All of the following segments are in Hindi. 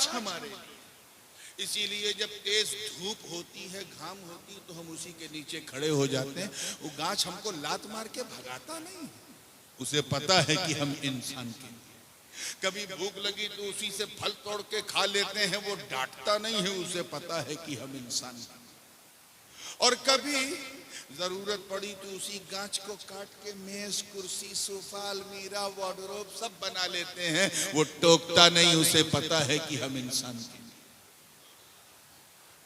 गाछ हमारे लिए। इसीलिए जब तेज धूप होती है, घाम होती है, तो हम उसी के नीचे खड़े हो जाते हैं। वो गाछ हमको लात मार के भगाता नहीं, उसे पता है कि हम इंसान के लिए। कभी भूख लगी तो उसी से फल तोड़ के खा लेते हैं, वो डांटता नहीं है, उसे पता है कि हम इंसान के लिए। और कभी जरूरत पड़ी तो उसी गाछ को काट के मेज, कुर्सी, सोफा, अलमीरा, वार्डरोब सब बना लेते हैं, वो टोकता नहीं, उसे पता है कि हम इंसान के लिए।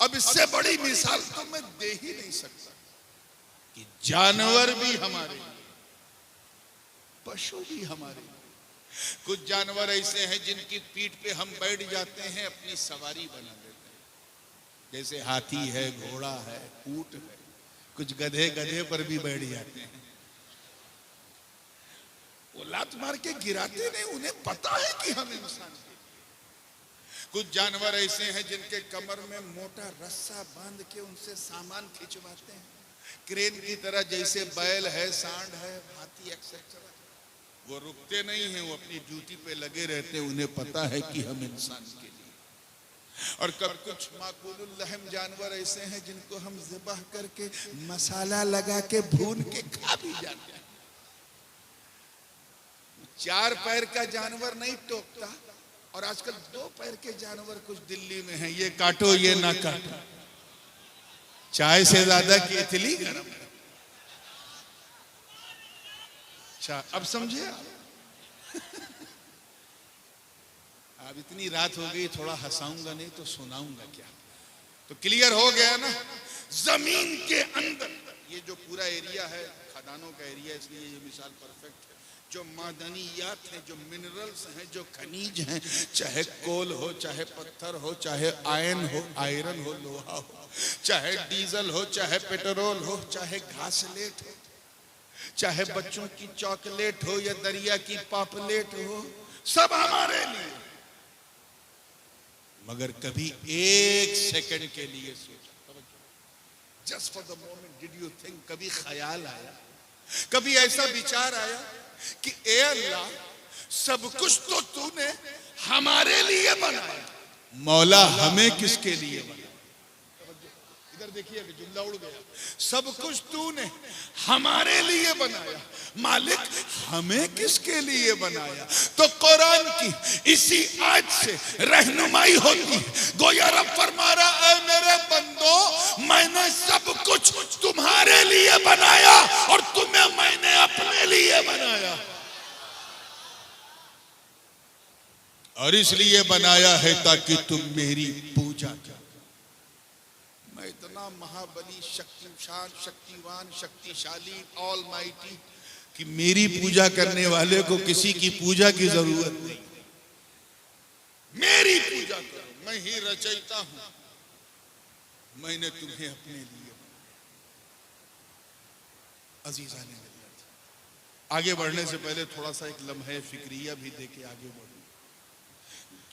अब इससे बड़ी मिसाल तो मैं दे ही नहीं सकता कि जानवर भी हमारे लिए, पशु भी हमारे लिए। कुछ जानवर ऐसे हैं जिनकी पीठ पे हम बैठ जाते हैं, अपनी सवारी बना लेते हैं, जैसे हाथी है, घोड़ा है, ऊंट है। कुछ गधे गधे पर भी बैठ जाते हैं, वो लात मार के गिराते नहीं, उन्हें पता है कि हम इंसान हैं। कुछ जानवर ऐसे हैं जिनके कमर में मोटा रस्सा बांध के उनसे सामान खिंचवाते हैं, क्रेन की तरह, जैसे बैल है, सांड है, हाथी एक्सेट्रा। वो रुकते नहीं हैं, वो अपनी ड्यूटी पे लगे रहते हैं, उन्हें पता है कि हम इंसान के लिए। और कब कुछ माकूलुल लहम जानवर ऐसे हैं जिनको हम ज़िबाह करके मसाला लगा के भून के खा भी जाते हैं। चार पैर का जानवर नहीं टोकता, और आजकल दो पैर के जानवर कुछ दिल्ली में हैं, ये काटो ये ना काटो, चाय से ज्यादा केतली गरम है। अच्छा, अब समझे आप? अब इतनी रात हो गई, थोड़ा हंसाऊंगा नहीं तो सुनाऊंगा क्या? तो क्लियर हो गया ना? जमीन के अंदर ये जो पूरा एरिया है, खदानों का एरिया, इसलिए ये मिसाल परफेक्ट है। जो मादनियात हैं, जो मिनरल्स हैं, जो खनिज हैं, चाहे कोल हो, चाहे पत्थर हो, चाहे आयरन हो, लोहा हो, चाहे डीजल हो, चाहे पेट्रोल हो, चाहे घासलेट हो, चाहे बच्चों की चॉकलेट हो या दरिया की पापलेट हो, सब हमारे लिए। मगर कभी एक सेकंड के लिए सोचा, just for the moment did you think, कभी ख्याल आया, कभी ऐसा विचार आया कि ए अल्लाह, सब कुछ तो तूने हमारे लिए बनाया, मौला हमें किसके लिए बनाया? इधर देखिए, जुमला उड़ गया। सब कुछ तूने हमारे लिए बनाया, मालिक हमें किसके लिए बनाया? तो कुरान की इसी आयत से रहनुमाई होती, गोया रब फरमा रहा है, मेरे बंदो, मैंने सब कुछ तुम्हारे लिए बनाया और तुम्हें मैंने अपने लिए बनाया। और इसलिए बनाया है ताकि तुम मेरी पूजा करो। मैं इतना महाबली, शक्तिशान, शक्तिवान, शक्तिशाली, ऑलमाइटी कि मेरी पूजा करने वाले को किसी की पूजा की जरूरत नहीं। मेरी पूजा करो, मैं ही रचयिता हूं, मैंने तुम्हें अपने लिए बनाया। अजीजा ने आगे बढ़ने से पहले थोड़ा सा एक लम्हे फिक्रिया भी देके आगे बढ़ो।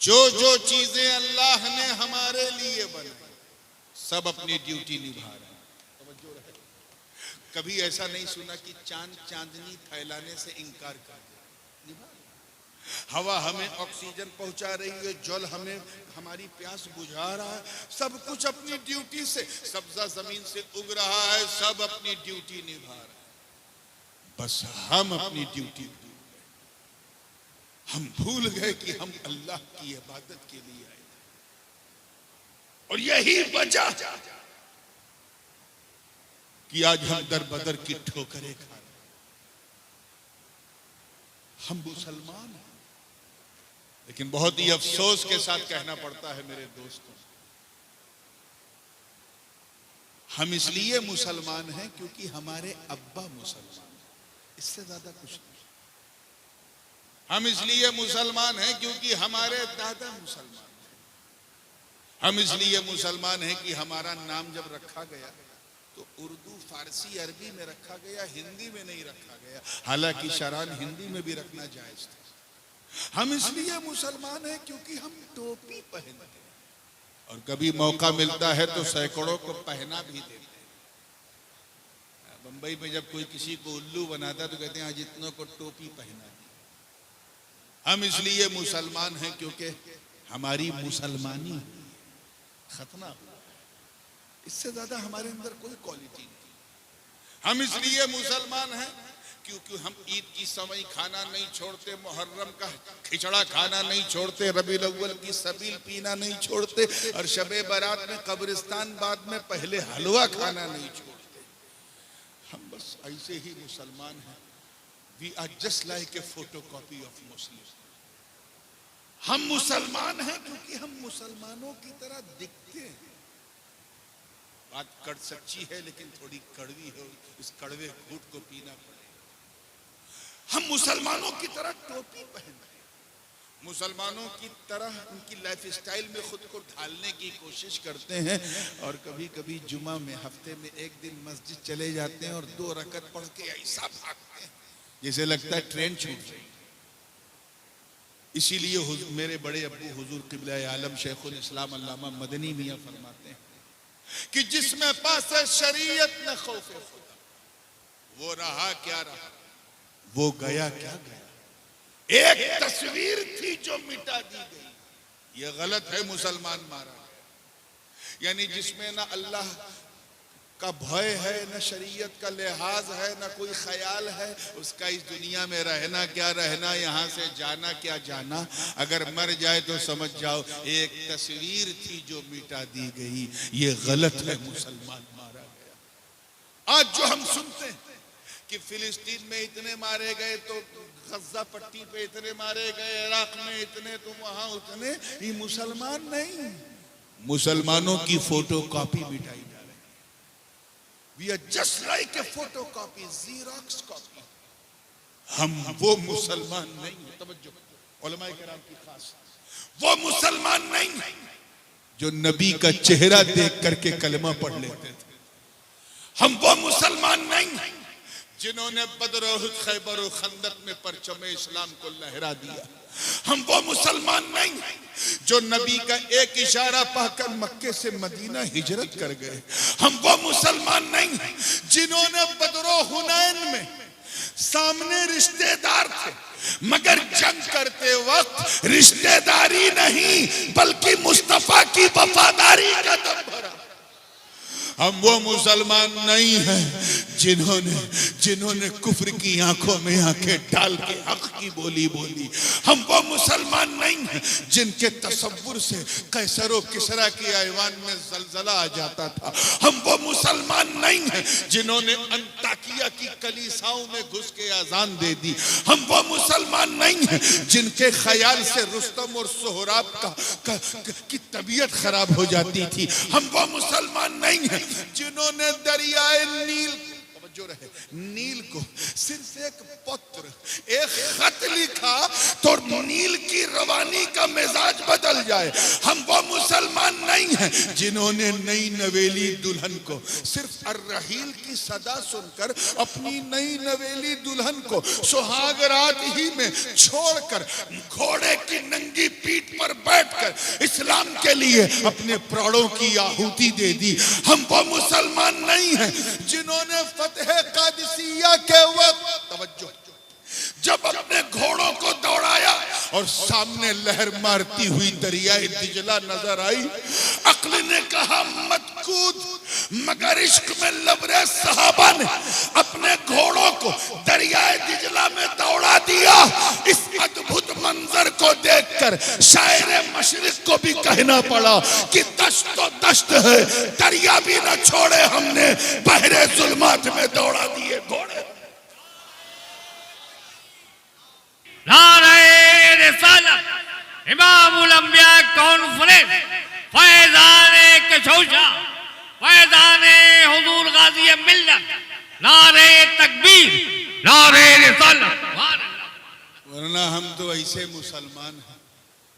जो जो चीजें अल्लाह ने हमारे लिए बनाई, सब अपनी ड्यूटी निभा रहे हैं। कभी ऐसा नहीं सुना कि चांद चांदनी फैलाने से इनकार कर दिया। हवा हमें ऑक्सीजन पहुंचा रही है, जल हमें हमारी प्यास बुझा रहा है, सब कुछ अपनी ड्यूटी से, सब्जा जमीन से उग रहा है, सब अपनी ड्यूटी निभा रहा है। बस हम अपनी ड्यूटी, हम भूल गए कि हम अल्लाह की इबादत के लिए आए थे। और यही वजह कि आज हम दर बदर की ठोकरें खा रहे हैं। हम मुसलमान हैं, लेकिन बहुत ही अफसोस के साथ कहना पड़ता है मेरे दोस्तों, हम इसलिए मुसलमान हैं क्योंकि हमारे अब्बा मुसलमान हैं, इससे ज्यादा कुछ नहीं। हम इसलिए मुसलमान हैं क्योंकि हमारे दादा मुसलमान हैं। हम इसलिए मुसलमान हैं कि हमारा नाम जब रखा गया तो उर्दू, फारसी, अरबी में रखा गया, हिंदी में नहीं रखा गया, हालांकि शरान हिंदी में भी रखना जायज था। हम इसलिए मुसलमान हैं क्योंकि हम टोपी पहनते हैं, और कभी मौका मिलता है तो सैकड़ों को पहना भी देते हैं। बंबई में जब कोई किसी को उल्लू बनाता तो कहते हैं आज इतनों को टोपी पहना दी। हम इसलिए मुसलमान हैं क्योंकि हमारी मुसलमानी खतना हो। इससे ज्यादा हमारे अंदर कोई क्वालिटी नहीं। हम इसलिए मुसलमान हैं क्योंकि हम ईद की समय खाना नहीं छोड़ते, मुहर्रम का खिचड़ा खाना नहीं छोड़ते, रबीउल अव्वल की सबील पीना नहीं छोड़ते, और शबे बारात में कब्रिस्तान बाद में पहले हलवा खाना नहीं छोड़ते। हम बस ऐसे ही मुसलमान हैं। We are just like a photocopy of Muslim. हम मुसलमान हैं क्योंकि हम मुसलमानों की तरह दिखते हैं। बात कड़ सच्ची है लेकिन थोड़ी कड़वी है, इस कड़वे घूंट को पीना पड़ेगा। हम मुसलमानों की तरह टोपी पहनते हैं, मुसलमानों की तरह उनकी लाइफ स्टाइल में खुद को ढालने की कोशिश करते हैं, और कभी कभी जुमा में हफ्ते में एक दिन मस्जिद चले जाते हैं और 2 रकत पढ़ के ऐसा भागते हैं जैसे लगता है ट्रेन छूट जाए। इसीलिए मेरे बड़े अब्बू हुजूर क़िबला आलम शेखुल इस्लाम अल्लामा मदनी मियां फरमाते हैं कि जिसमें पास शरीयत न खौफ खुदा, वो रहा क्या रहा, वो गया क्या गया। एक तस्वीर थी जो मिटा दी गई, ये गलत है, मुसलमान मारा गया। यानी जिसमें ना अल्लाह का भय है, न शरीयत का लिहाज है, न कोई ख्याल है, उसका इस दुनिया में रहना क्या रहना, यहाँ से जाना क्या जाना। अगर मर जाए तो समझ जाओ एक तस्वीर थी जो मिटा दी गई, ये गलत है, मुसलमान मारा गया। आज जो हम सुनते हैं कि फिलिस्तीन में इतने मारे गए, तो गज्जा पट्टी पे इतने मारे गए, इराक में इतने, तो वहां उतने, ये मुसलमान नहीं, मुसलमानों की फोटो कॉपी मिटाई। We are just like a photocopy, Xerox copy. हम वो मुसलमान नहीं है, तवज्जो उलमाए किराम की खास, वो मुसलमान नहीं है जो नबी का चेहरा देख करके कलमा पढ़ लेते थे। हम वो मुसलमान नहीं है जिन्होंने बदर, उहुद, खैबर और खंदक में परचम इस्लाम को लहरा दिया। हम वो मुसलमान नहीं जो नबी का एक इशारा पाकर मक्के से मदीना हिजरत कर गए। हम वो मुसलमान नहीं जिन्होंने बदर हुनैन में सामने रिश्तेदार थे, मगर जंग करते वक्त रिश्तेदारी नहीं बल्कि मुस्तफा की वफादारी का दम भरा। हम वो मुसलमान नहीं हैं जिन्होंने कुफ्र की आंखों में आंखें डाल के हक की बोली बोली। हम वो मुसलमान नहीं हैं जिनके तसव्वुर से कैसरो किसरा की ऐवान में जलजला आ जाता था। हम वो मुसलमान नहीं हैं जिन्होंने अंताकिया की कलीसाओं में घुस के अजान दे दी। हम वो मुसलमान नहीं हैं जिनके ख्याल से रुस्तम और सोहराब की तबीयत खराब हो जाती थी। हम वो मुसलमान नहीं हैं जिन्होंने दरियाए नील को सिर्फ एक पत्र, एक खत लिखा तो नील की रवानी का मिजाज बदल जाए। हम वो मुसलमान नहीं हैं जिन्होंने नई नवेली दुल्हन को सिर्फ अर्रहील की सदा सुनकर अपनी नई नवेली दुल्हन को सुहाग रात ही में छोड़कर घोड़े की नंगी पीठ पर बैठकर इस्लाम के लिए अपने प्राणों की आहुति दे दी। हम वो मुसलमान नहीं हैं जिन्होंने फतेह कादिसिया के वक्त, तवज्जो, जब अपने घोड़ों को दौड़ाया और सामने लहर मारती हुई दरियाए दिजला नजर आई, अक्ल ने कहा मत कूद, मगर इश्क में लबरे सहाबा ने अपने घोड़ों को दरियाए दिजला में दौड़ा दिया। इस अद्भुत मंजर को देखकर शायर मशरिक को भी कहना पड़ा कि दश्त तो दश्त है, दरिया भी न छोड़े हमने, बहरे जुल्मात में दौड़ा दिए घोड़े। नारे रिसालत इमामुल अंबिया कॉन्फ्रेंस फैज़ाने कशौशा फैज़ाने हुजूर गाज़ी मिल्लत, नारे तकबीर, नारे रिसालत। वरना हम तो ऐसे मुसलमान हैं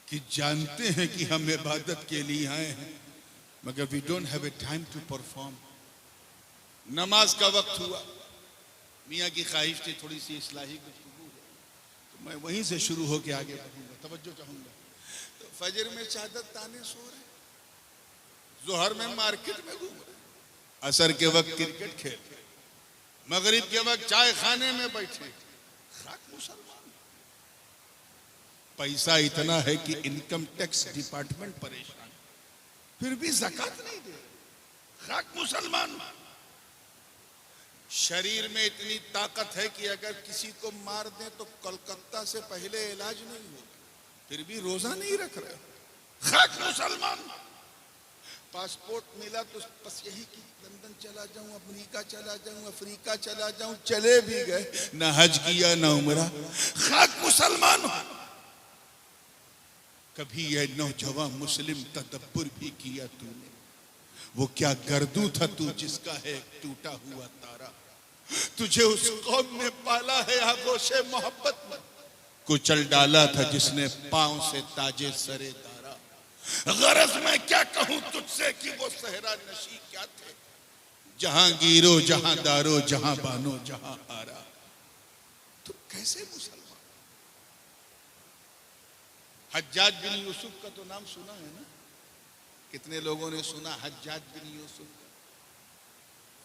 कि जानते हैं कि हम इबादत के लिए आए हैं, मगर we don't have a time to perform. नमाज का वक्त हुआ, मियाँ की ख्वाहिश थी थोड़ी सी इस्लाही गुफ्तगू, तो मैं वहीं से शुरू होके आगे बढ़ूंगा, तवज्जो चाहूंगा। तो फजर में चादर ताने सो रहे, जोहर में मार्केट में घूम रहे, असर के वक्त क्रिकेट खेल रहे, मगरिब के वक्त चाय खाने में बैठे। खाक मुसलमान, पैसा इतना है कि इनकम टैक्स डिपार्टमेंट परेशान, फिर भी ज़कात नहीं दे। खाक मुसलमान। शरीर में इतनी ताकत है कि अगर किसी को मार दें तो कलकत्ता से पहले इलाज नहीं होगा, फिर भी रोजा नहीं रख रहे। खाक मुसलमान। पासपोर्ट मिला तो बस यही कि लंदन चला जाऊं, अमेरिका चला जाऊं, अफ्रीका चला जाऊं, चले भी गए, ना हज किया ना उमरा। खाक मुसलमान। कभी यह नौजवान मुस्लिम तदब्बुर भी किया तूने? वो क्या गर्दू था तू जिसका है एक टूटा हुआ तारा। तुझे उस कौम ने पाला है आगोशे मोहब्बत में, कुचल डाला था जिसने पांव से ताजे सरे दारा। गरज मैं क्या कहूं तुझसे कि वो सहरा नशी क्या थे, जहां गिरो जहां दारो जहां बानो जहां आरा। तो कैसे मुसलमान? हज्जाज बिन यूसुफ का तो नाम सुना है ना? कितने लोगों ने सुना हज्जाज बिन यूसुफ?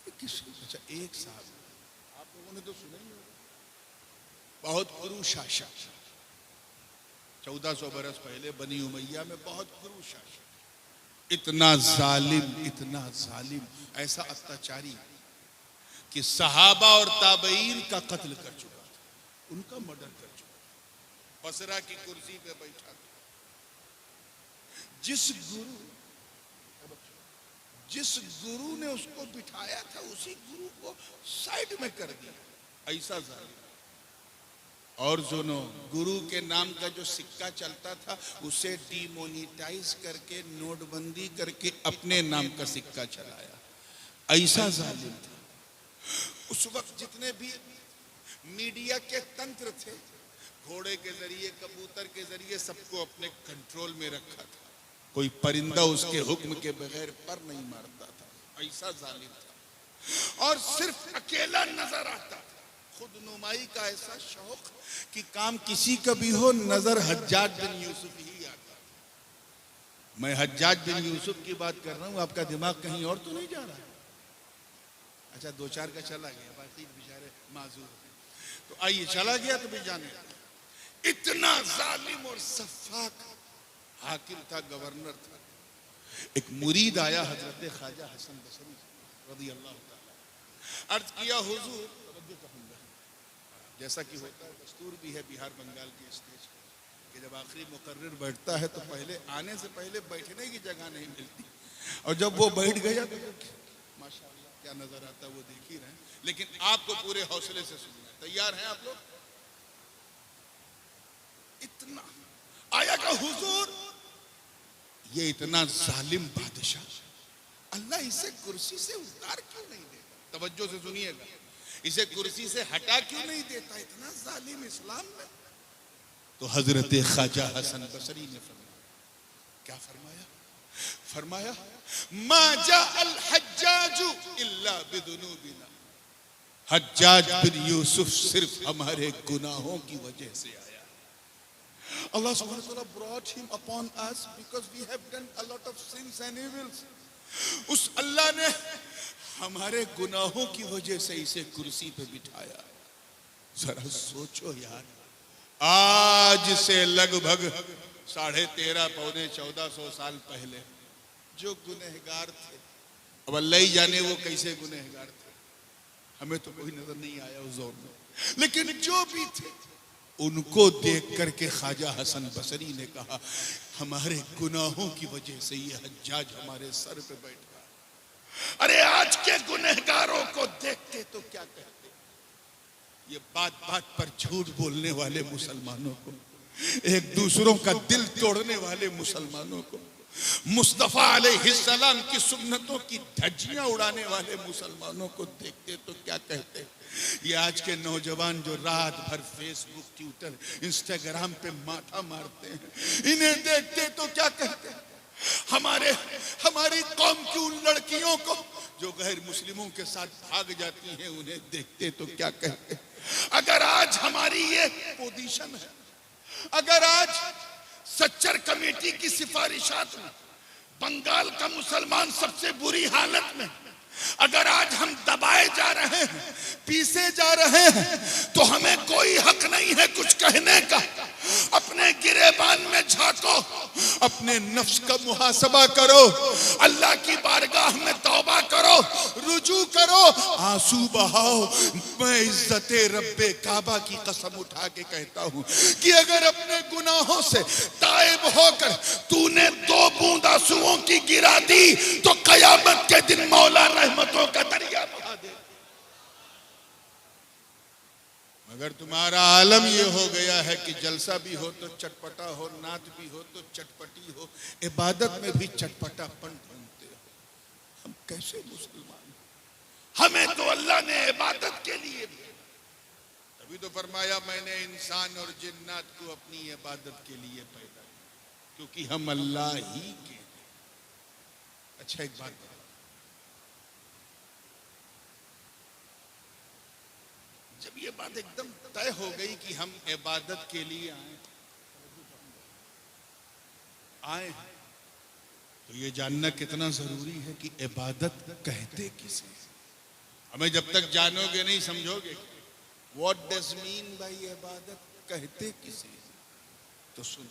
अच्छा, एक साहब आप लोगों ने तो सुना ही होगा। बहुत क्रूर शासक, 1400 बरस पहले बनी उमैया में बहुत क्रूर शासक, इतना जालिम, ऐसा अत्याचारी कि सहाबा और ताबईन का कत्ल कर चुका था, उनका मर्डर कर चुका। बसरा की कुर्सी पे बैठा था। जिस गुरु ने उसको बिठाया था उसी गुरु को साइड में कर दिया, ऐसा जालिम। और जो गुरु के नाम का जो सिक्का चलता था उसे डिमोनेटाइज करके नोटबंदी करके अपने नाम का सिक्का चलाया, ऐसा जालिम था। उस वक्त जितने भी मीडिया के तंत्र थे, घोड़े के जरिए कबूतर के जरिए सबको अपने कंट्रोल में रखा था। कोई परिंदा उसके हुक्म के बगैर पर नहीं मारता था, ऐसा जालिम था। और सिर्फ अकेला नजर आता था, खुद नुमाई का ऐसा शौक कि काम किसी का भी हो नजर हज्जाज बिन यूसुफ ही आता था। मैं हज्जाज बिन यूसुफ की बात कर रहा हूं, आपका दिमाग कहीं और तो नहीं जा रहा? अच्छा, 2-4 का चला गया, बाकी बेचारे माजूर। तो आइए, चला गया तो भी जाने। इतना जालिम और सफाक हाकिम था, गवर्नर था। एक मुरीद आया हजरत ख्वाजा हसन बसरी रज़ी अल्लाह ताला, अर्ज किया हुजूर, जैसा कि होता है दस्तूर भी है बिहार बंगाल के स्टेज कि जब आखिरी मुकर्रिर बैठता है तो पहले आने से पहले बैठने की जगह नहीं मिलती, और जब वो बैठ गया तो माशाअल्लाह क्या नजर आता है वो देख ही रहे हैं। लेकिन आपको पूरे हौसले से सुनना है, तैयार हैं आप लोग? इतना आया का हुजूर, ये इतना जालिम बादशाह, अल्लाह इसे कुर्सी से उतार क्यों नहीं देता? तवज्जो से सुनिएगा, इसे कुर्सी से हटा क्यों नहीं देता? इतना जालिम इस्लाम में। तो हजरत ख्वाजा हसन बसरी ने फरमाया, क्या फरमाया? फरमाया मा जाअल हज्जाजु इल्ला बिदुनूबिना, हज्जाज बिन यूसुफ सिर्फ हमारे गुनाहों की वजह से आया। Allah subhanahu wa ta'ala brought him upon us because we have done a lot of sins and evils. उस अल्लाह ने हमारे गुनाहों की वजह से इसे कुर्सी पे बिठाया। जरा सोचो यार, आज से लगभग 1350-1400 साल पहले जो गुनहगार थे, अब अल्लाह ही जाने वो कैसे गुनहगार थे, हमें तो कोई नजर नहीं आया उस दौर में, लेकिन जो भी थे उनको देख करके ख्वाजा हसन बसरी ने कहा, हमारे गुनाहों की वजह से ये हज्जाज हमारे सर पे बैठ गया। अरे आज के गुनहगारों को देखते तो क्या कहते? ये बात बात पर झूठ बोलने वाले मुसलमानों को, एक दूसरों का दिल तोड़ने वाले मुसलमानों को, मुस्तफा अलैहिस्सलाम की सुन्नतों की धज्जियां उड़ाने वाले मुसलमानों को देखते तो क्या कहते? ये आज के नौजवान जो रात भर फेसबुक, ट्विटर, इंस्टाग्राम पे माथा मारते हैं, इन्हें देखते तो क्या कहते? हमारी कौम की उन लड़कियों को जो गैर मुस्लिमों के साथ भाग जाती हैं, उन्हें देखते तो क्या कहते? अगर आज हमारी ये पोजीशन है, अगर आज सच्चर कमेटी की सिफारिशात में बंगाल का मुसलमान सबसे बुरी हालत में, अगर आज हम दबाए जा रहे हैं, पीसे जा रहे हैं, तो हमें कोई हक नहीं है कुछ कहने का। अपने गिरेबान में झांको, अपने नफ्स का मुहासबा करो, अल्लाह की बारगाह में तौबा करो, रुजू करो, आंसू बहाओ। मैं इज्जते रब्बे काबा की कसम उठा के कहता हूं कि अगर अपने गुनाहों से ताइब होकर तूने 2 बूंद आंसुओं की गिरा दी तो कयामत के दिन मौला रहमतों का दरिया बहा दे। अगर तुम्हारा आलम ये हो गया है कि जलसा भी हो तो चटपटा हो, नात भी हो तो चटपटी हो, इबादत में भी चटपटापन ढूंढते हो, हम कैसे मुसलमान? हमें तो अल्लाह ने इबादत के लिए दिया, तभी तो फरमाया मैंने इंसान और जिन्नात को अपनी इबादत के लिए पैदा किया, क्योंकि हम अल्लाह ही के हैं। अच्छा एक बात बताओ, जब ये बात एकदम तय हो गई कि हम इबादत के लिए आए हैं, तो ये जानना कितना जरूरी है कि इबादत कहते किसे? हमें जब तक जानोगे नहीं समझोगे व्हाट डज मीन बाय इबादत, कहते किसे? तो सुन,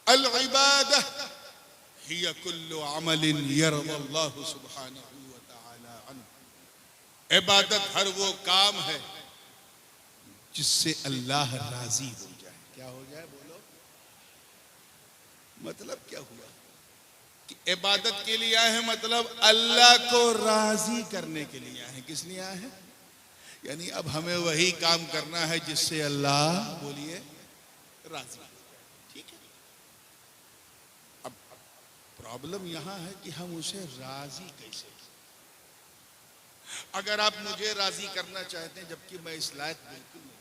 अल इबादह हिया कुल्लु अमलिन यरदल्लाहु सुब्हानहु व तआला अन्हु। इबादत हर वो काम है जिससे अल्लाह राजी हो जाए। क्या हो जाए बोलो? मतलब क्या हुआ कि इबादत के लिए आए हैं, मतलब अल्लाह को राजी करने के लिए आए हैं। किस लिए आए हैं? यानी अब हमें वही काम करना है जिससे अल्लाह, बोलिए, राजी। ठीक है, अब प्रॉब्लम यहां है कि हम उसे राजी कैसे? अगर आप मुझे राजी करना चाहते हैं, जबकि मैं इस लायक बिल्कुल नहीं,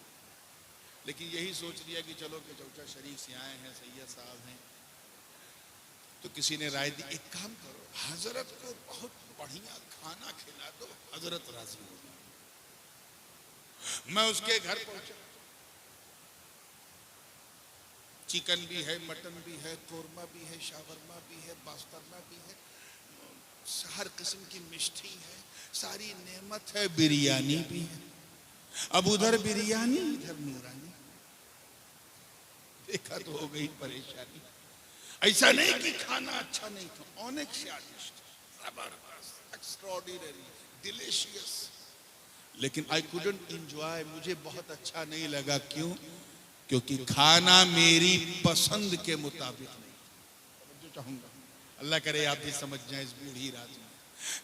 लेकिन यही सोच लिया कि चलो कि चौचा शरीफ से आए हैं, सैयद साहब हैं, तो किसी ने राय दी एक काम करो, हजरत को बहुत बढ़िया खाना खिला दो, हजरत राजी हो गए। मैं उसके घर पहुंचा, चिकन भी है, मटन भी है, कोरमा भी है, शावरमा भी है, पास्ता भी है, हर किस्म की मिष्टी है, सारी नेमत है, बिरयानी भी है। अब उधर बिरयानी इधर नूरानी, देखा तो हो गई परेशानी। ऐसा नहीं कि खाना अच्छा नहीं था, अनेक स्वादिष्ट, जबरदस्त, एक्स्ट्राऑर्डिनरी, डिलीशियस, लेकिन आई कुडंट एंजॉय, मुझे बहुत अच्छा नहीं लगा। क्यों? क्योंकि खाना मेरी पसंद के मुताबिक नहीं। जो चाहूंगा अल्लाह करे आप भी समझ जाए इस बूढ़ी रात में,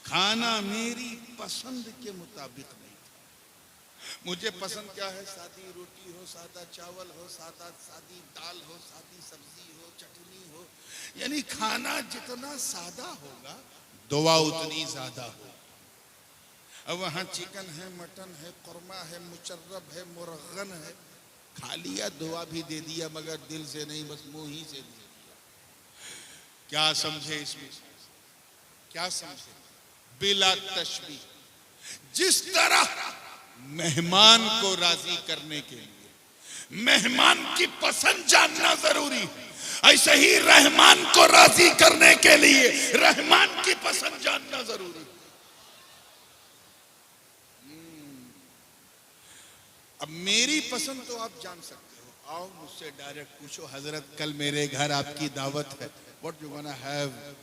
खाना मेरी पसंद के मुताबिक नहीं था। मुझे पसंद क्या है? सादी रोटी हो, सादा चावल हो, सादी दाल हो, सादी सब्जी हो, चटनी हो, यानी खाना जितना सादा होगा दुआ उतनी ज्यादा हो। अब वहां चिकन है, मटन है, कुरमा है, मुचर्रब है, मुरगन है, खा लिया, दुआ भी दे दिया, मगर दिल से नहीं, बस मुंह ही से दे दिया। क्या समझे इसमें? क्या समझे? बिला तशबीह, जिस तरह मेहमान को राजी करने के लिए मेहमान की पसंद जानना जरूरी है, ऐसे ही रहमान को राजी करने के लिए रहमान की पसंद जानना जरूरी है। अब मेरी पसंद तो आप जान सकते हो, आओ मुझसे डायरेक्ट पूछो, हजरत कल मेरे घर आपकी दावत है, what you want to have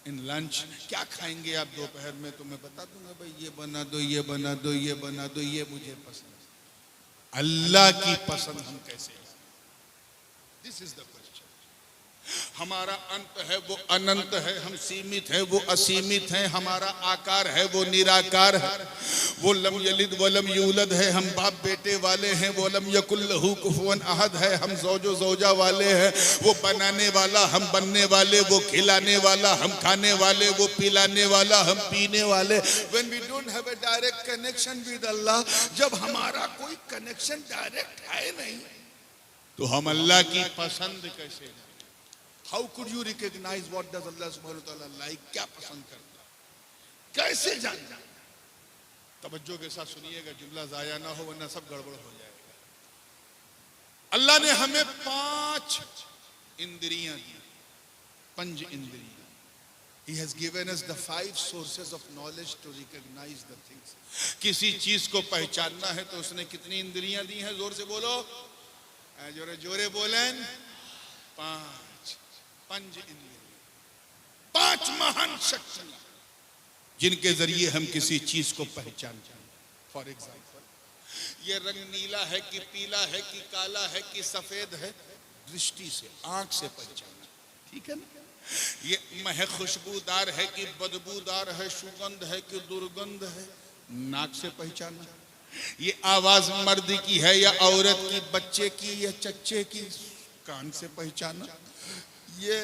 in lunch, क्या खाएंगे आप दोपहर में? तो मैं बता दूंगा भाई ये बना दो, ये बना दो, ये बना दो, ये मुझे पसंद है। अल्लाह की पसंद हम कैसे? This is the question. हमारा अंत है वो अनंत है, हम सीमित है वो असीमित है, हमारा आकार है वो निराकार है, वो लम यलिद वलम यूलद है, हम बाप बेटे वाले हैं, वो लम यकुल लहू कुफुवन अहद है, हम ज़ौजो ज़ौजा वाले हैं, वो बनाने वाला हम बनने वाले, वो खिलाने वाला हम खाने वाले, वो पिलाने वाला हम पीने वाले। When we don't have a direct connection with Allah, जब हमारा कोई कनेक्शन डायरेक्ट है नहीं, तो हम अल्लाह की पसंद कैसे? How could you recognize what does Allah subhanahu wa ta'ala like? क्या पसंद करता, कैसे जानना? तवज्जो के साथ सुनिएगा, जुमला जाया ना हो वरना सब गड़बड़ हो जाएगा। अल्लाह ने हमें 5 इंद्रियां दी, पंच इंद्रियां। He has given us the 5 sources of knowledge to recognize the things. किसी चीज को पहचानना है तो उसने कितनी इंद्रियां दी हैं? जोर से बोलो। जोरे जोरे बोलें, पांच पंच इंद्रिय, पांच महान शक्तियां जिनके जरिए हम किसी चीज को पहचानते हैं। फॉर एग्जाम्पल, ये रंग नीला है कि पीला है कि काला है कि सफेद है, दृष्टि से, आंख से पहचाना, ठीक है ना। ये महक खुशबूदार है कि बदबूदार है, सुगंध है कि दुर्गंध है, नाक से पहचाना। ये आवाज मर्द की है या औरत की, बच्चे की या चच्चे की, कान से पहचाना। ये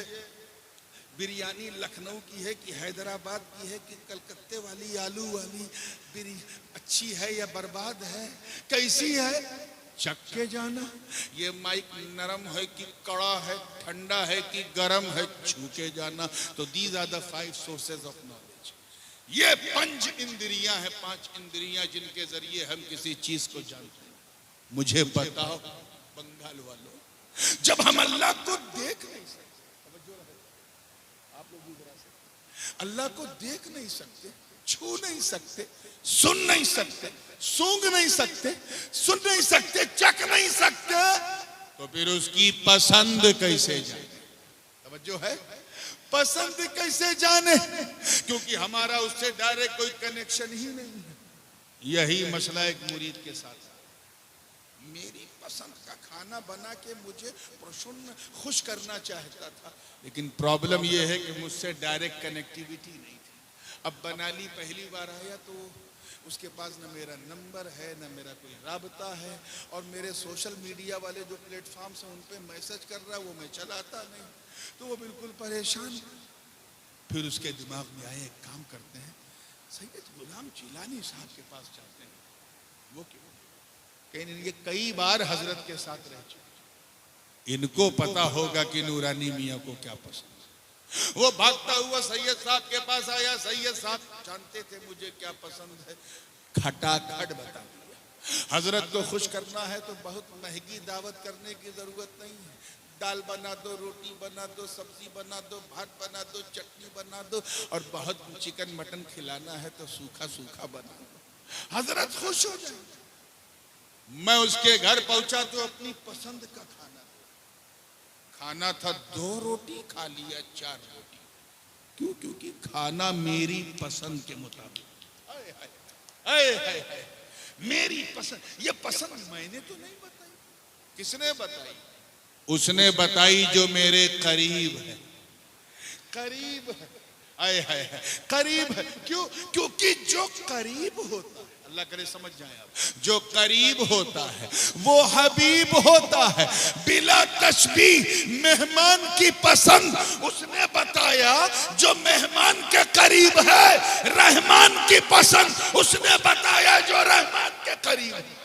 बिरयानी लखनऊ की है कि हैदराबाद की है कि कलकत्ते वाली आलू वाली अच्छी है या बर्बाद है, कैसी है, चख के जाना। ये माइक नरम है कि कड़ा है, ठंडा है कि गर्म है, छू के जाना। तो these are the 5 sources of knowledge. ये पंच इंद्रियां हैं, 5 इंद्रियां जिनके जरिए हम किसी चीज को जानते हैं। मुझे बताओ बंगाल वालों, जब हम अल्लाह को देख नहीं सकते, आप लोग अल्लाह को देख नहीं सकते, छू नहीं सकते, सुन नहीं सकते, सूंघ नहीं सकते, सुन नहीं सकते, चख नहीं सकते, तो फिर उसकी पसंद कैसे जाने? तवज्जो है, पसंद कैसे जाने? क्योंकि हमारा उससे डायरेक्ट कोई कनेक्शन ही नहीं है। यही मसला एक मुरीद के साथ। मेरी पसंद का खाना बना के मुझे प्रसन्न खुश करना चाहता था, लेकिन प्रॉब्लम यह है कि मुझसे डायरेक्ट कनेक्टिविटी नहीं थी। अब बना ली, पहली बार आया तो उसके पास न मेरा नंबर है, न मेरा कोई राबता है, और मेरे सोशल मीडिया वाले जो प्लेटफॉर्म्स हैं उन पे मैसेज कर रहा है, वो मैं चलाता नहीं, तो वो बिल्कुल परेशान। फिर उसके दिमाग में आए, एक काम करते हैं, सैयद गुलाम जिलानी साहब के पास जाते हैं। वो क्यों? कहीं ये कई बार हजरत के साथ रह चुके, इनको पता होगा कि नूरानी मियाँ को क्या पसंद। वो भागता हुआ सैयद साहब के पास आया। सैयद साहब जानते थे मुझे क्या पसंद है, खटाखट बता दिया। हजरत को खुश करना है तो बहुत महंगी दावत करने की जरूरत नहीं है। दाल बना दो, रोटी बना दो, सब्जी बना दो, भात बना दो, चटनी बना दो, और बहुत चिकन मटन खिलाना है तो सूखा सूखा बना दो, हजरत खुश हो जाए। मैं उसके घर पहुंचा तो अपनी पसंद का खाना था, 2 रोटी खा लिया, 4 रोटी। क्यों? क्योंकि खाना मेरी पसंद के मुताबिक। मेरी पसंद, ये पसंद मैंने तो नहीं बताई। किसने बताई? उसने बताई जो मेरे करीब है। करीब है, आए हाय हाय, करीब है। क्यों? क्योंकि जो करीब होता है, अल्लाह करे समझ जाए आप, जो करीब होता है वो हबीब होता है बिला तशबीह। मेहमान की पसंद उसने बताया जो मेहमान के करीब है, रहमान की पसंद उसने बताया जो रहमान के करीब है।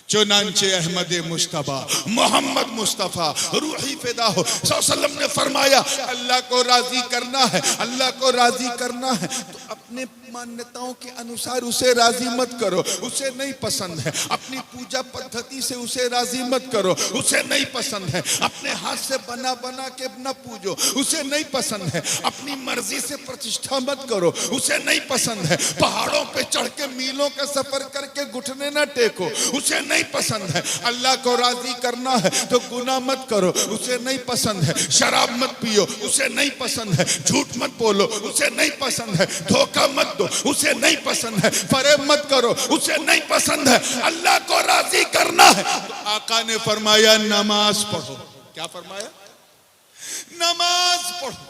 चुनांचे अहमद मुस्तफा मोहम्मद मुस्तफा रूही फिदा हो सल्लल्लाहु ने फरमाया, अल्लाह को राजी करना है, अल्लाह को राजी करना है तो अपने मान्यताओं के अनुसार उसे राजी मत करो, उसे नहीं पसंद है। अपनी पूजा पद्धति से उसे राजी मत करो, उसे नहीं पसंद है। अपने हाथ से बना बना के न पूजो, उसे नहीं पसंद है। अपनी मर्जी से प्रतिष्ठा मत करो, उसे नहीं पसंद है। पहाड़ों पे चढ़ के मीलों का सफर करके घुटने न टेको, उसे नहीं पसंद है। अल्लाह को राजी करना है तो गुनाह मत करो, उसे नहीं पसंद है। शराब मत पियो, उसे नहीं पसंद है। झूठ मत बोलो, उसे नहीं पसंद है। धोखा मत दो, उसे नहीं पसंद है। फरेब मत करो, उसे नहीं पसंद है। अल्लाह को राजी करना है तो आका ने फरमाया नमाज पढ़ो। क्या फरमाया? नमाज पढ़ो,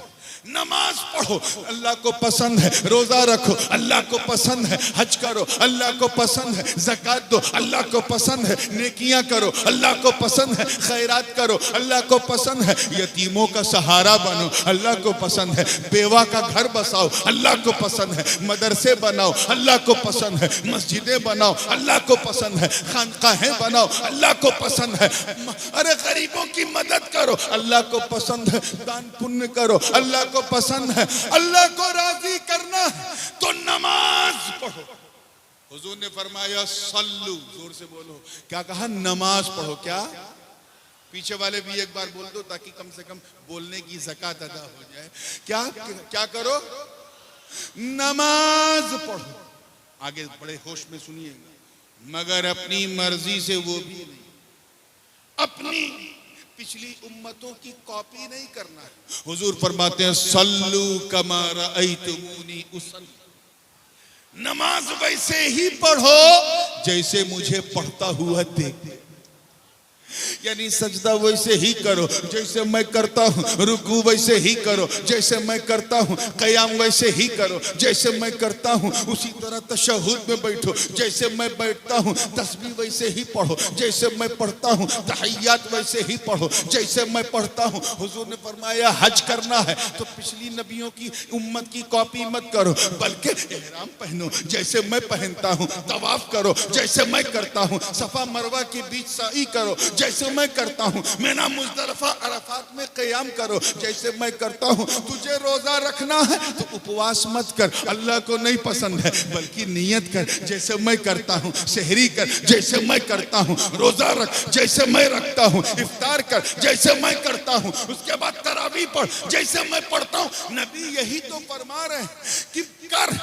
नमाज पढ़ो, अल्लाह को पसंद है। रोजा रखो, अल्लाह को पसंद है। हज करो, अल्लाह को पसंद है। ज़कात दो, अल्लाह को पसंद है। नेकियां करो, अल्लाह को पसंद है। खैरात करो, अल्लाह को पसंद है। यतीमों का सहारा बनो, अल्लाह को पसंद है। बेवा का घर बसाओ, अल्लाह को पसंद है। मदरसे बनाओ, अल्लाह को पसंद है। मस्जिदें बनाओ, अल्लाह को पसंद है। खानकाहें बनाओ, अल्लाह को पसंद है। अरे गरीबों की मदद करो, अल्लाह को पसंद है। दान पुण्य करो, अल्लाह को पसंद है। अल्लाह को राजी करना है तो नमाज पढ़ो। हुजूर ने फरमाया सल्लू, जोर से बोलो। क्या कहा? नमाज पढ़ो। क्या? पीछे वाले भी एक बार बोल दो ताकि कम से कम बोलने की ज़कात अदा हो जाए। क्या क्या करो? नमाज पढ़ो। आगे बड़े होश में सुनिएगा। मगर अपनी मर्जी से वो भी नहीं, अपनी पिछली उम्मतों की कॉपी नहीं करना है। हुजूर फरमाते हैं सल्लू कमा रअयतुमूनी उसल्ली, नमाज वैसे ही पढ़ो जैसे मुझे पढ़ता हुआ देखते, यानी सजदा वैसे ही करो जैसे मैं करता हूँ, रुकू वैसे ही करो जैसे मैं करता हूँ, क़याम वैसे ही करो जैसे मैं करता हूँ, उसी तरह तशहुद में बैठो जैसे मैं बैठता हूँ, तस्बीह वैसे ही पढ़ो जैसे मैं पढ़ता हूँ, तहियात वैसे ही पढ़ो जैसे मैं पढ़ता हूँ। हुजूर ने फरमाया हज करना है तो पिछली नबियों की उम्मत की कॉपी मत करो, बल्कि इहराम पहनो जैसे मैं पहनता हूँ, तवाफ करो जैसे मैं करता हूँ, सफा मरवा के बीच सई करो जैसे मैं करता हूँ, मिना मुज़दलिफा अरफात में क़याम करो जैसे मैं करता हूँ। तुझे रोजा रखना है तो उपवास मत कर, अल्लाह को नहीं पसंद है, बल्कि नियत कर जैसे मैं करता हूँ, सहरी कर जैसे मैं करता हूँ, रोजा रख जैसे मैं रखता हूँ, इफ्तार कर जैसे मैं करता हूँ, उसके बाद तरावी पढ़ जैसे मैं पढ़ता हूँ। नबी यही तो फरमा रहे हैं कि कर,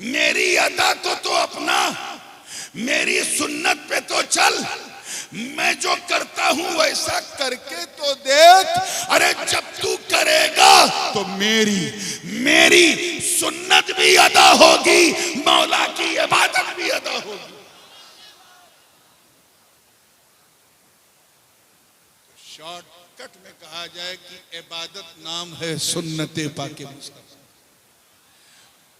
मेरी अदा को तो अपना, मेरी सुन्नत पे तो चल, मैं जो करता हूं वैसा करके तो देख। अरे जब तू करेगा तो मेरी सुन्नत भी अदा होगी, मौला की इबादत भी अदा होगी। शॉर्टकट में कहा जाए कि इबादत नाम है सुन्नत पाके मुस्तफा।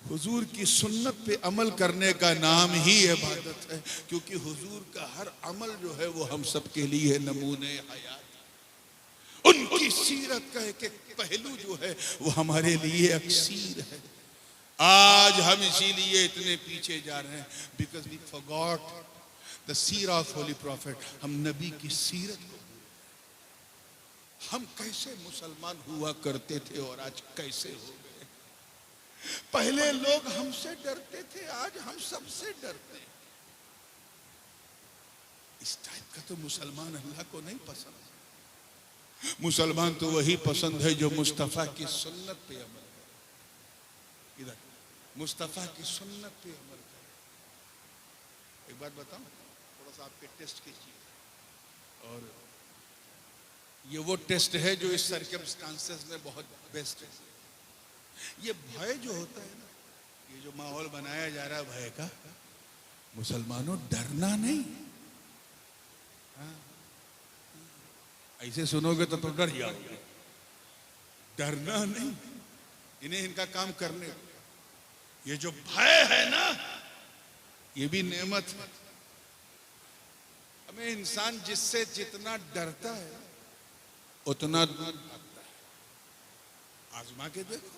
हुजूर की सुन्नत पे अमल करने का नाम ही इबादत है, क्योंकि हुजूर का हर अमल जो है वो हम सब के लिए नमूने हयात, उनकी सीरत का एक एक पहलू जो है वो हमारे लिए अक्सीर है। आज हम इसीलिए इतने पीछे जा रहे हैं, because we forgot the Sira of holy prophet. हम नबी की सीरत को, हम कैसे मुसलमान हुआ करते थे और आज कैसे हो गए। पहले लोग हमसे डरते थे, आज हम सबसे डरते हैं। इस टाइप का तो मुसलमान अल्लाह को नहीं पसंद। मुसलमान तो वही पसंद है जो मुस्तफा की सुन्नत पे अमल करे। इधर मुस्तफा की सुन्नत पे अमल करे। एक बात बताऊं, थोड़ा सा आपके टेस्ट कीजिए, और ये वो टेस्ट है जो इस सर्कमस्टांसेस में बहुत बेस्ट है। ये भय जो होता है ना, ये जो माहौल बनाया जा रहा है भय का, मुसलमानों डरना नहीं। हाँ? ऐसे सुनोगे तो डर जाओगे, डरना नहीं, इन्हें इनका काम करने। ये जो भय है ना, ये भी नेमत है। हमें इंसान जिससे जितना डरता है उतना दूर भागता है। आजमा के देखो,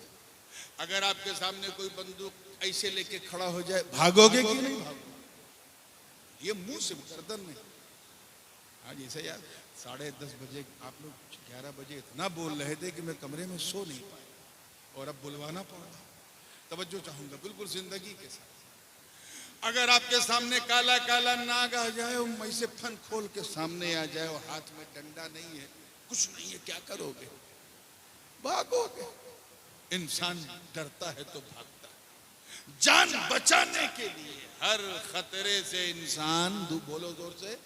अगर आपके सामने कोई बंदूक ऐसे लेके खड़ा हो जाए, भागोगे कि नहीं भागोगे? ये मुंह से, गर्दन में। हाँ, जैसे यार 10:30 बजे आप लोग 11 बजे इतना बोल रहे थे कि मैं कमरे में सो नहीं पाया, और अब बुलवाना पड़ा। तवज्जो चाहूंगा बिल्कुल जिंदगी के साथ। अगर आपके सामने काला काला नाग आ जाए, मैं से फन खोल के सामने आ जाए और हाथ में डंडा नहीं है, कुछ नहीं है, क्या करोगे? भागोगे। इंसान डरता है तो भागता है। जान बचाने के लिए हर खतरे से इंसान, बोलो जोर से,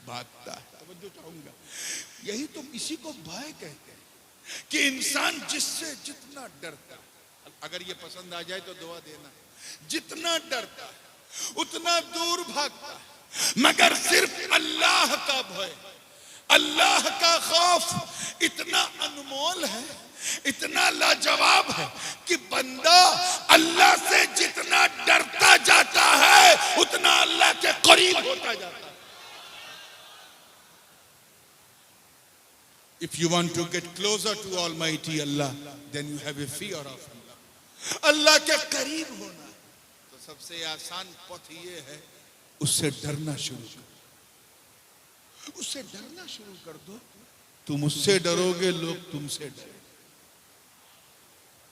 भागता है। तवज्जो चाहूंगा, यही तो इसी को भय कहते हैं कि इंसान जिससे जितना डरता है, अगर ये पसंद आ जाए तो दुआ देना, जितना डरता है उतना दूर भागता है। मगर सिर्फ अल्लाह का भय, अल्लाह का खौफ इतना अनमोल है, इतना लाजवाब है कि बंदा अल्लाह से जितना डरता जाता है उतना अल्लाह के करीब होता जाता है। If you want to get closer to Almighty Allah, then you have a fear of Allah. अल्लाह के करीब होना तो सबसे आसान पथ ये है, उससे डरना शुरू कर, उससे डरना शुरू कर दो। तुम उससे डरोगे, लोग तुमसे डरेंगे।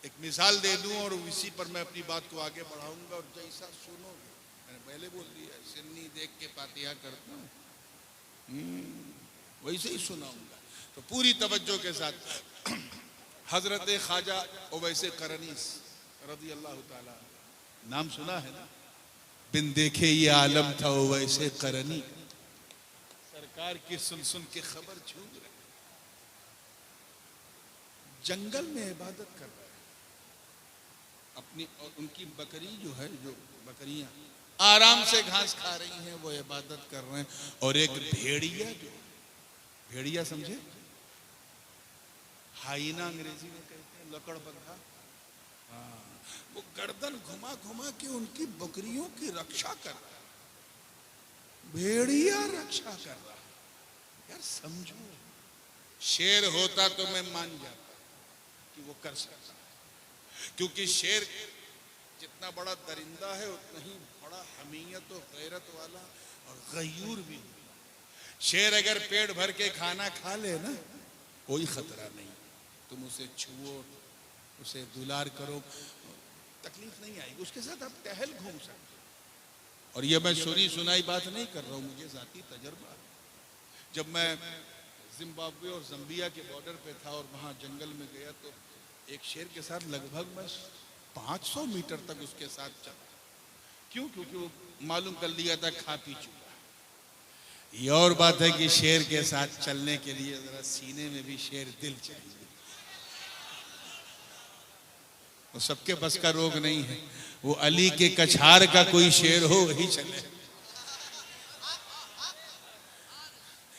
एक मिसाल दे दूं और इसी पर मैं अपनी बात को आगे बढ़ाऊंगा, और जैसा सुनोगे, मैंने पहले बोल दिया, सिन्नी देख के फातिहा करता हूं, वैसे ही सुनाऊंगा। तो पूरी तवज्जो के साथ, हजरत ख्वाजा ओवैसे करनीस रज़ी अल्लाह ताला, नाम सुना है ना? बिन देखे ये आलम था वो वैसे करनी, सरकार की सुन सुन के खबर झूम रहे, जंगल में इबादत कर रहे हैं अपनी, और उनकी बकरी जो है, जो बकरियां आराम से घास खा रही हैं, वो इबादत कर रहे हैं। और एक भेड़िया, जो भेड़िया समझे, हाइना अंग्रेजी में कहते हैं, लकड़बग्घा, हाँ, वो गर्दन घुमा घुमा के उनकी बकरियों की रक्षा कर रहा है। भेड़िया रक्षा कर रहा है। यार समझो, शेर होता तो मैं मान जाता कि वो कर सकता है, क्योंकि शेर जितना बड़ा दरिंदा है उतना ही बड़ा हमीयत और गैरत वाला और गयूर भी। शेर अगर पेट भर के खाना खा ले ना, कोई खतरा नहीं, तुम उसे छुओ, उसे दुलार करो, तकलीफ नहीं आएगी, उसके साथ आप टहल घूम सकते। और ये मैं सुनी सुनाई बात नहीं कर रहा हूं, मुझे जाती तजर्बा। जब मैं जिम्बाब्वे और जम्बिया के बॉर्डर पे था और वहां जंगल में गया, तो एक शेर के साथ लगभग मैं 500 मीटर तक उसके साथ चला। क्यों? क्योंकि वो मालूम कर लिया था खा पी चुका। ये और बात है कि शेर के साथ चलने के लिए जरा सीने में भी शेर दिल चाहिए, वो सबके बस का रोग नहीं है। वो अली के कछार का कोई शेर हो वही चले।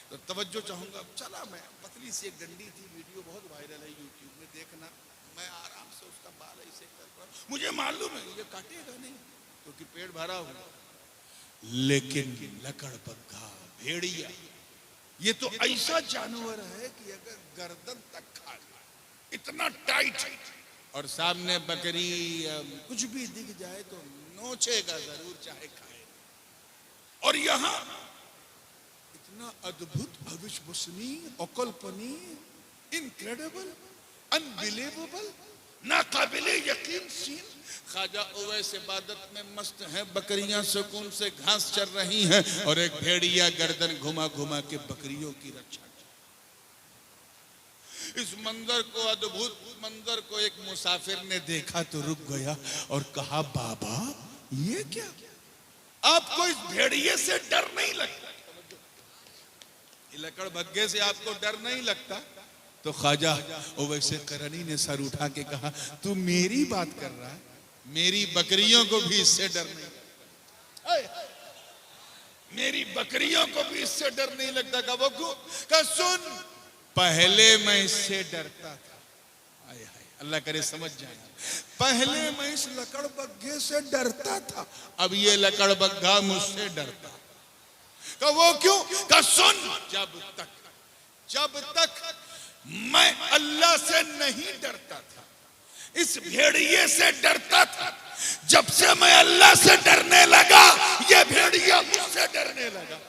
तो तवज्जो चाहूंगा, चला मैं, पतली सी एक डंडी थी, वीडियो बहुत वायरल है यूट्यूब में, देखना। मैं आराम से उसका बाल ऐसे कर रहा हूं, मुझे मालूम है ये काटेगा नहीं क्योंकि पेट भरा हुआ, लेकिन लकड़बग्घा, भेड़िया, ये तो ऐसा जानवर है कि अगर गर्दन तक खा ले, इतना टाइट, और सामने बकरी कुछ भी दिख जाए तो नोचेगा जरूर, चाहे खाए। और यहां इतना अद्भुत, अविश्वसनीय, अकल्पनीय, इनक्रेडिबल, अनबिलीवेबल, नाकाबिले यकीन सीन। ख्वाजा ओवैस इबादत में मस्त हैं, बकरियां सुकून से घास चर रही हैं, और एक भेड़िया गर्दन घुमा घुमा के बकरियों की रक्षा। इस मंजर को, अद्भुत मंजर को एक मुसाफिर ने देखा तो रुक गया और कहा, बाबा ये क्या? आपको इस भेड़िए से डर नहीं लगता? लकड़बग्घे से आपको डर नहीं लगता? तो ख्वाजा ओवैसे करनी ने सर उठा के कहा, तू मेरी बात कर रहा है? मेरी बकरियों को भी इससे डर नहीं लगता, मेरी बकरियों को भी इससे डर नहीं लगता। का वो का सुन, पहले मैं इससे डरता था, आए हाय, अल्लाह करे समझ जाए, पहले मैं इस लकड़बग्घे से डरता था, अब ये लकड़बग्घा मुझसे डरता। का वो क्यों? का सुन, जब तक मैं अल्लाह से नहीं डरता था, इस भेड़िए से डरता था, जब से मैं अल्लाह से डरने लगा, ये भेड़िया मुझसे डरने लगा।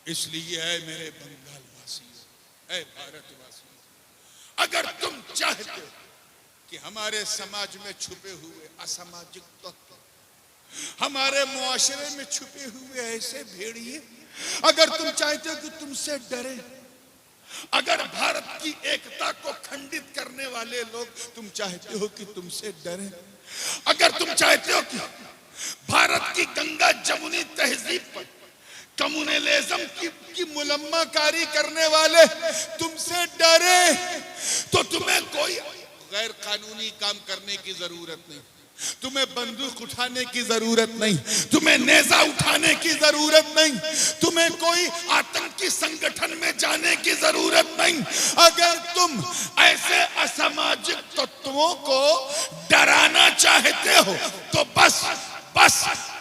इसलिए है मेरे बंगाल वासियों, ऐ भारतवासियों, अगर तुम चाहते हो कि हमारे समाज में छुपे हुए असामाजिक तत्व, हमारे मुआशरे में छुपे हुए ऐसे भेड़िए, अगर तुम चाहते हो कि तुमसे डरे, अगर भारत की एकता को खंडित करने वाले लोग, तुम चाहते हो कि तुमसे डरे, अगर तुम चाहते हो कि भारत की गंगा जमुनी तहजीब पर कम्युनलिज्म की मुलम्माकारी करने वाले तुमसे डरे, तो तुम्हें कोई गैर कानूनी काम करने की जरूरत नहीं, तुम्हें बंदूक उठाने की जरूरत नहीं, तुम्हें नेजा उठाने की जरूरत नहीं, तुम्हें कोई आतंकी संगठन में जाने की जरूरत नहीं। अगर तुम ऐसे असामाजिक तत्वों को डराना चाहते हो तो बस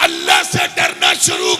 अल्लाह से डरना शुरू